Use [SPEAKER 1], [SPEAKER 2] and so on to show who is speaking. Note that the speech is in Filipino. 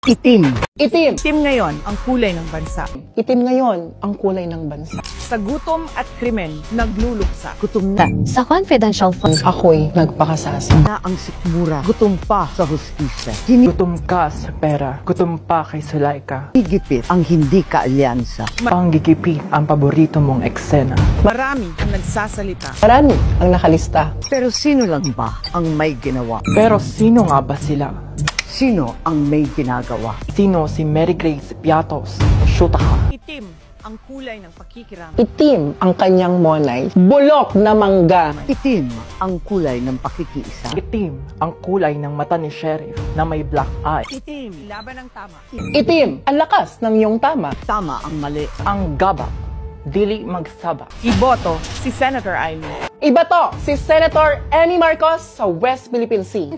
[SPEAKER 1] Itim.
[SPEAKER 2] Itim.
[SPEAKER 1] Itim ngayon ang kulay ng bansa.
[SPEAKER 2] Itim ngayon ang kulay ng bansa.
[SPEAKER 1] Sa gutom at krimen, nagluluksa.
[SPEAKER 3] Gutom na sa confidential fund.
[SPEAKER 2] Ako'y nagpakasasa.
[SPEAKER 3] Na ang sikmura. Gutom pa sa hustisya.
[SPEAKER 4] Gutom ka sa pera. Gutom pa kay Sulaika.
[SPEAKER 3] Hinigipit ang hindi kaalyansa.
[SPEAKER 4] Panggigipit ang paborito mong eksena.
[SPEAKER 1] Marami ang nagsasalita.
[SPEAKER 2] Marami ang nakalista.
[SPEAKER 3] Pero sino lang ba ang may ginawa?
[SPEAKER 4] Pero sino nga ba sila?
[SPEAKER 3] Sino ang may ginagawa?
[SPEAKER 4] Sino si Mary Grace Piatos? Shoota ka.
[SPEAKER 1] Itim ang kulay ng pakikiram.
[SPEAKER 2] Itim ang kanyang monay. Bulok na mangga.
[SPEAKER 3] Itim ang kulay ng pakikiisa.
[SPEAKER 4] Itim ang kulay ng mata ni Sheriff na may black eye.
[SPEAKER 1] Itim, laban ng tama.
[SPEAKER 2] Itim ang lakas ng iyong tama.
[SPEAKER 3] Tama ang mali.
[SPEAKER 4] Ang gabak, dili magsaba.
[SPEAKER 1] Iboto si Senator Amy.
[SPEAKER 2] Iba to, si Senator Amy Marcos sa West Philippine Sea.